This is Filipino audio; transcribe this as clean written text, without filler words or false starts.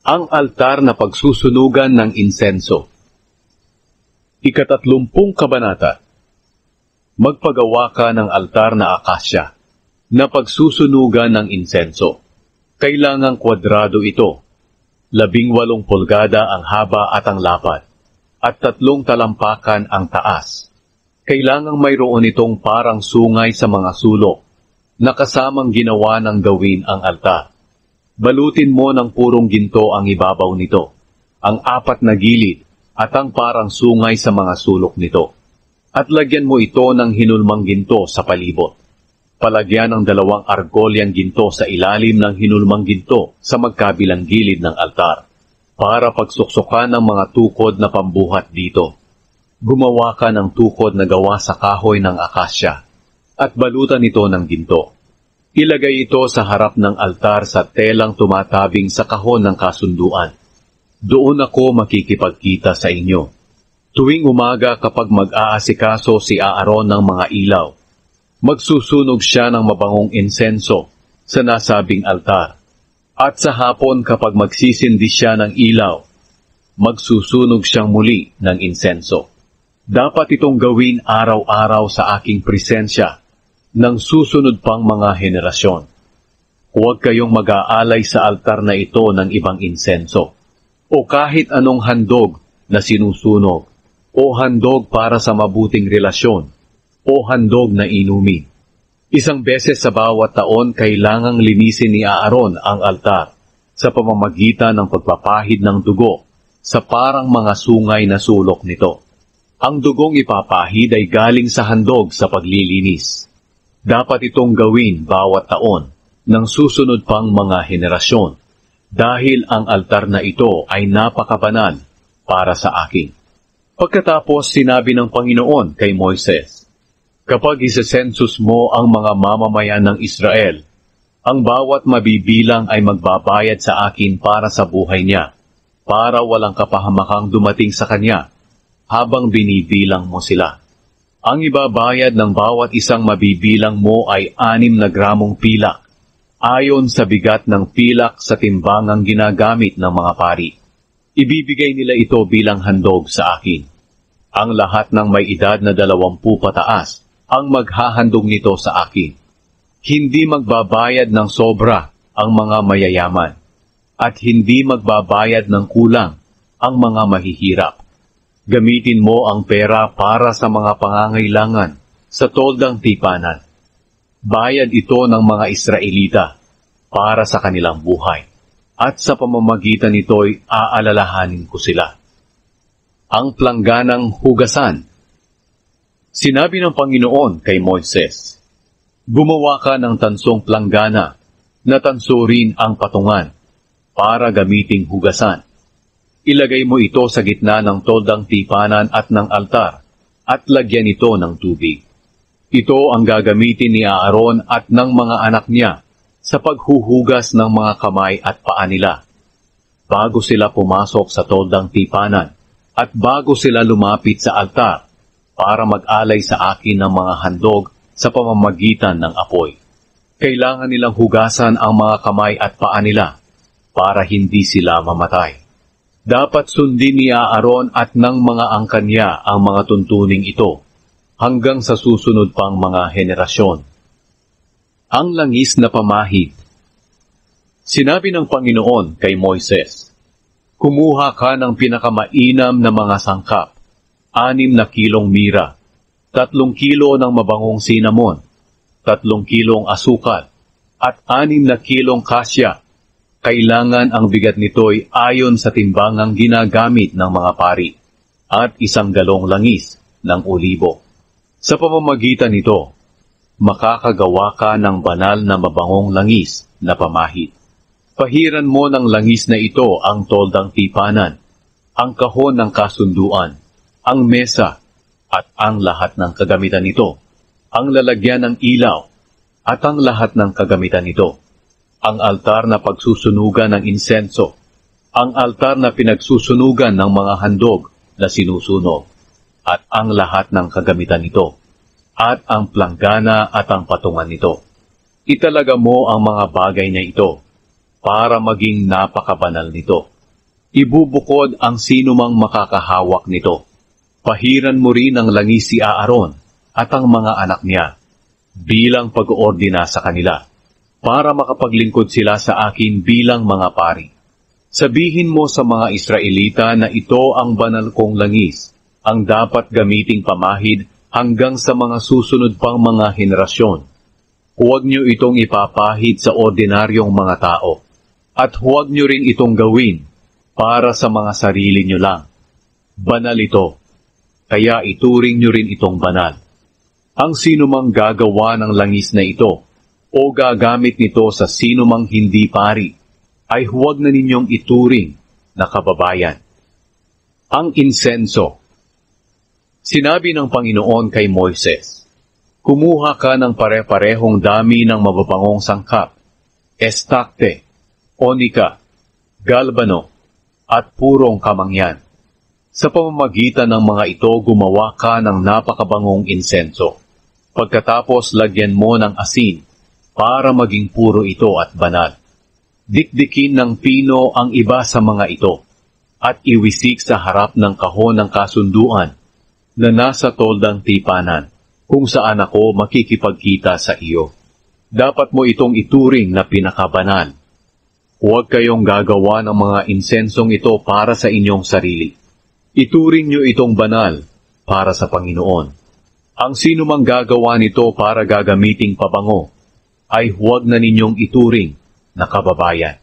Ang altar na pagsusunugan ng insenso. 30 kabanata. Magpagawa ka ng altar na akasya, na pagsusunugan ng insenso. Kailangang kwadrado ito. 18 pulgada ang haba at ang lapad, at 3 talampakan ang taas. Kailangang mayroon itong parang sungay sa mga sulok, na kasamang ginawa ng gawin ang altar. Balutin mo ng purong ginto ang ibabaw nito, ang 4 na gilid, at ang parang sungay sa mga sulok nito. At lagyan mo ito ng hinulmang ginto sa palibot. Palagyan ng 2 argolyang ginto sa ilalim ng hinulmang ginto sa magkabilang gilid ng altar, para pagsuksukan ng mga tukod na pambuhat dito. Gumawa ka ng tukod na gawa sa kahoy ng akasya, at balutan ito ng ginto. Ilagay ito sa harap ng altar sa telang tumatabing sa kahon ng kasunduan. Doon ako makikipagkita sa inyo. Tuwing umaga kapag mag-aasikaso si Aaron ng mga ilaw, magsusunog siya ng mabangong insenso sa nasabing altar. At sa hapon kapag magsisindi siya ng ilaw, magsusunog siyang muli ng insenso. Dapat itong gawin araw-araw sa aking presensya ng susunod pang mga henerasyon. Huwag kayong mag-aalay sa altar na ito ng ibang insenso, o kahit anong handog na sinusunog, o handog para sa mabuting relasyon, o handog na inumin. 1 beses sa bawat taon kailangang linisin ni Aaron ang altar sa pamamagitan ng pagpapahid ng dugo sa parang mga sungay na sulok nito. Ang dugong ipapahid ay galing sa handog sa paglilinis. Dapat itong gawin bawat taon ng susunod pang mga henerasyon dahil ang altar na ito ay napakabanal para sa akin. Pagkatapos sinabi ng Panginoon kay Moises, kapag isesensus mo ang mga mamamayan ng Israel, ang bawat mabibilang ay magbabayad sa akin para sa buhay niya, para walang kapahamakang dumating sa kanya habang binibilang mo sila. Ang ibabayad ng bawat isang mabibilang mo ay 6 na gramong pilak, ayon sa bigat ng pilak sa timbangang ginagamit ng mga pari. Ibibigay nila ito bilang handog sa akin. Ang lahat ng may edad na 20 pataas ang maghahandog nito sa akin. Hindi magbabayad ng sobra ang mga mayayaman, at hindi magbabayad ng kulang ang mga mahihirap. Gamitin mo ang pera para sa mga pangangailangan sa toldang tipanan. Bayad ito ng mga Israelita para sa kanilang buhay, at sa pamamagitan nito'y aalalahanin ko sila. Ang plangganang hugasan. Sinabi ng Panginoon kay Moises, gumawa ka ng tansong planggana na tansurin ang patungan para gamiting hugasan. Ilagay mo ito sa gitna ng toldang tipanan at ng altar, at lagyan ito ng tubig. Ito ang gagamitin ni Aaron at ng mga anak niya sa paghuhugas ng mga kamay at paa nila, bago sila pumasok sa toldang tipanan, at bago sila lumapit sa altar, para mag-alay sa akin ng mga handog sa pamamagitan ng apoy. Kailangan nilang hugasan ang mga kamay at paa nila, para hindi sila mamatay. Dapat sundin ni Aaron at ng mga angkan niya ang mga tuntuning ito hanggang sa susunod pang mga henerasyon. Ang langis na pamahid. Sinabi ng Panginoon kay Moises, kumuha ka ng pinakamainam na mga sangkap, 6 na kilong mira, 3 kilo ng mabangong sinamon, 3 kilong asukal, at 6 na kilong kasya. Kailangan ang bigat nito'y ayon sa timbangang ginagamit ng mga pari, at 1 galong langis ng olibo. Sa pamamagitan nito, makakagawa ka ng banal na mabangong langis na pamahid. Pahiran mo ng langis na ito ang toldang tipanan, ang kahon ng kasunduan, ang mesa, at ang lahat ng kagamitan nito, ang lalagyan ng ilaw, at ang lahat ng kagamitan nito. Ang altar na pagsusunugan ng insenso, ang altar na pinagsusunugan ng mga handog na sinusunog, at ang lahat ng kagamitan nito, at ang planggana at ang patungan nito. Italaga mo ang mga bagay na ito, para maging napakabanal nito. ibubukod ang sinumang makakahawak nito. Pahiran mo rin ng langis si Aaron at ang mga anak niya bilang pag-oordina sa kanila para makapaglingkod sila sa akin bilang mga pari. Sabihin mo sa mga Israelita na ito ang banal kong langis, ang dapat gamiting pamahid hanggang sa mga susunod pang mga henerasyon. Huwag niyo itong ipapahid sa ordinaryong mga tao, at huwag niyo rin itong gawin para sa mga sarili niyo lang. Banal ito, kaya ituring niyo rin itong banal. Ang sinumang gagawa ng langis na ito o gagamit nito sa sinumang hindi pari, ay huwag na ninyong ituring na kababayan. Ang insenso. Sinabi ng Panginoon kay Moises, kumuha ka ng pare-parehong dami ng mababangong sangkap, estakte, onika, galbano, at purong kamangyan. Sa pamamagitan ng mga ito, gumawa ka ng napakabangong insenso. Pagkatapos, lagyan mo ng asin para maging puro ito at banal. Dikdikin ng pino ang iba sa mga ito at iwisik sa harap ng kahon ng kasunduan na nasa toldang tipanan, kung saan ako makikipagkita sa iyo. Dapat mo itong ituring na pinakabanal. Huwag kayong gagawa ng mga insensong ito para sa inyong sarili. Ituring nyo itong banal para sa Panginoon. Ang sinumang gagawa nito para gagamiting pabango, ay huwag na ninyong ituring na kababayan.